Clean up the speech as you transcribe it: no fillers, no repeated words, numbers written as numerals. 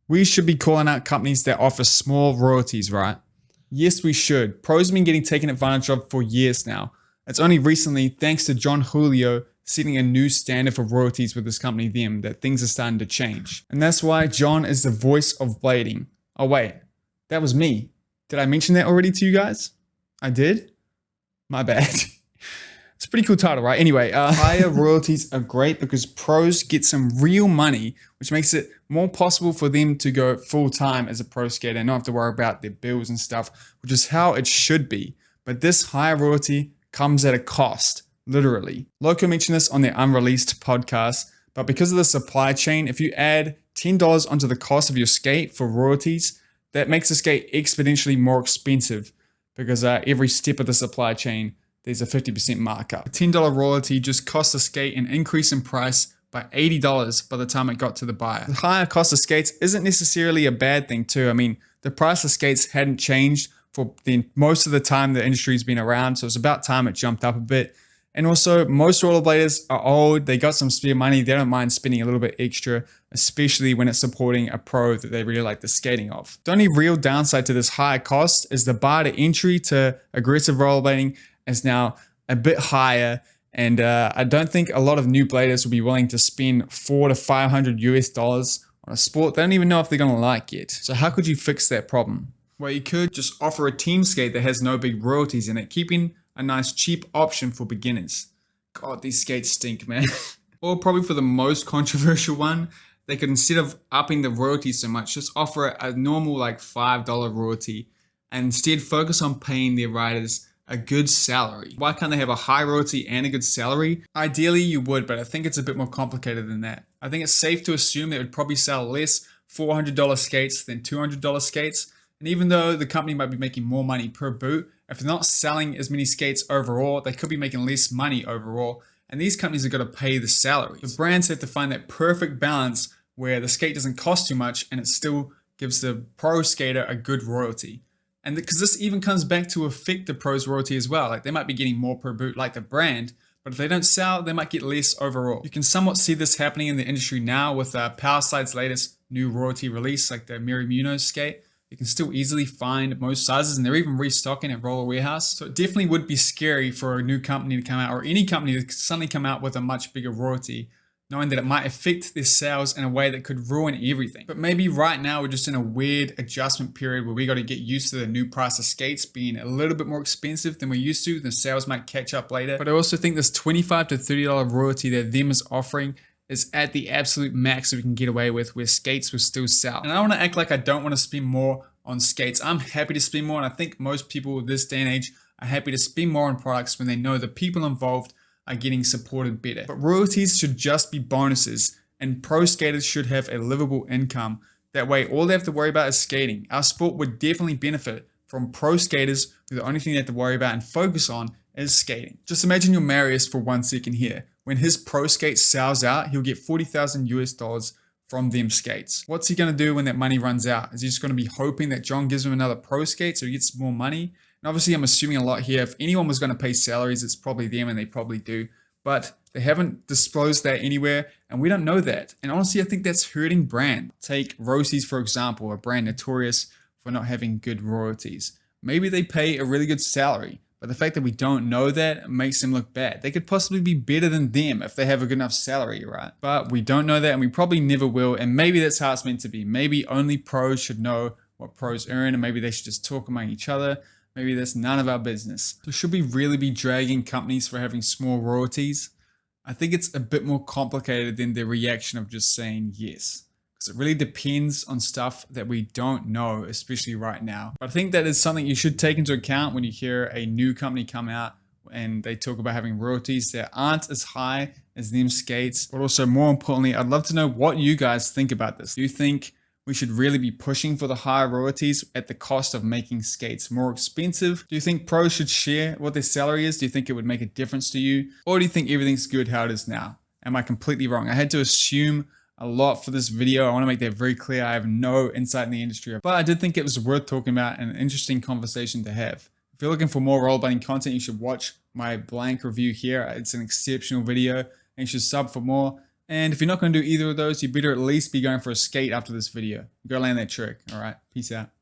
we should be calling out companies that offer small royalties, right? Yes, we should. Pros have been getting taken advantage of for years now. It's only recently, thanks to John Julio setting a new standard for royalties with his company Them, that things are starting to change. And that's why John is the voice of blading. Oh wait, that was me. Did I mention that already to you guys? I did? My bad. It's a pretty cool title, right? Anyway, higher royalties are great because pros get some real money, which makes it more possible for them to go full time as a pro skater and not have to worry about their bills and stuff, which is how it should be. But this higher royalty comes at a cost, literally. Loco mentioned this on their unreleased podcast, but because of the supply chain, if you add $10 onto the cost of your skate for royalties, that makes the skate exponentially more expensive because every step of the supply chain, there's a 50% markup. A $10 royalty just cost the skate an increase in price by $80 by the time it got to the buyer. The higher cost of skates isn't necessarily a bad thing too. I mean, the price of skates hadn't changed for most of the time the industry's been around, so it's about time it jumped up a bit. And also, most rollerbladers are old, they got some spare money, they don't mind spending a little bit extra, especially when it's supporting a pro that they really like the skating of. The only real downside to this higher cost is the bar to entry to aggressive rollerblading is now a bit higher, and I don't think a lot of new bladers will be willing to spend $400 to $500 US on a sport they don't even know if they're gonna like yet. So how could you fix that problem? Well, you could just offer a team skate that has no big royalties in it, keeping a nice cheap option for beginners. God, these skates stink, man. Or probably for the most controversial one, they could, instead of upping the royalty so much, just offer a normal like $5 royalty and instead focus on paying their riders a good salary. Why can't they have a high royalty and a good salary? Ideally you would, but I think it's a bit more complicated than that. I think it's safe to assume they would probably sell less $400 skates than $200 skates. And even though the company might be making more money per boot, if they're not selling as many skates overall, they could be making less money overall. And these companies have got to pay the salaries. The brands have to find that perfect balance where the skate doesn't cost too much and it still gives the pro skater a good royalty. And because this even comes back to affect the pros royalty as well. Like they might be getting more per boot like the brand, but if they don't sell, they might get less overall. You can somewhat see this happening in the industry now with Powerslide's latest new royalty release, like the Mary Munoz skate. You can still easily find most sizes and they're even restocking at Roller Warehouse. So it definitely would be scary for a new company to come out or any company to suddenly come out with a much bigger royalty, knowing that it might affect their sales in a way that could ruin everything. But maybe right now we're just in a weird adjustment period where we got to get used to the new price of skates being a little bit more expensive than we're used to. The sales might catch up later. But I also think this $25 to $30 royalty that Them is offering is at the absolute max that we can get away with, where skates will still sell. And I don't want to act like I don't want to spend more on skates. I'm happy to spend more, and I think most people this day and age are happy to spend more on products when they know the people involved are getting supported better. But royalties should just be bonuses, and pro skaters should have a livable income. That way, all they have to worry about is skating. Our sport would definitely benefit from pro skaters who the only thing they have to worry about and focus on is skating. Just imagine your Marius for 1 second here. When his pro skate sells out, he'll get $40,000 US from Them skates. What's he gonna do when that money runs out? Is he just gonna be hoping that John gives him another pro skate so he gets more money? And obviously I'm assuming a lot here. If anyone was gonna pay salaries, it's probably them, and they probably do. But they haven't disclosed that anywhere, and we don't know that. And honestly, I think that's hurting brand. Take Royalties, for example, a brand notorious for not having good royalties. Maybe they pay a really good salary, but the fact that we don't know that makes them look bad. They could possibly be better than them if they have a good enough salary, right? But we don't know that, and we probably never will, and maybe that's how it's meant to be. Maybe only pros should know what pros earn, and maybe they should just talk among each other. Maybe that's none of our business. So should we really be dragging companies for having small royalties? I think it's a bit more complicated than the reaction of just saying yes. Because it really depends on stuff that we don't know, especially right now. But I think that is something you should take into account when you hear a new company come out and they talk about having royalties that aren't as high as Them skates. But also, more importantly, I'd love to know what you guys think about this. Do you think we should really be pushing for the higher royalties at the cost of making skates more expensive? Do you think pros should share what their salary is? Do you think it would make a difference to you? Or do you think everything's good how it is now? Am I completely wrong? I had to assume a lot for this video. I want to make that very clear. I have no insight in the industry, but I did think it was worth talking about and an interesting conversation to have. If you're looking for more rollerblading content, you should watch my blank review here. It's an exceptional video, and you should sub for more. And if you're not going to do either of those, you better at least be going for a skate after this video. Go land that trick. All right. Peace out.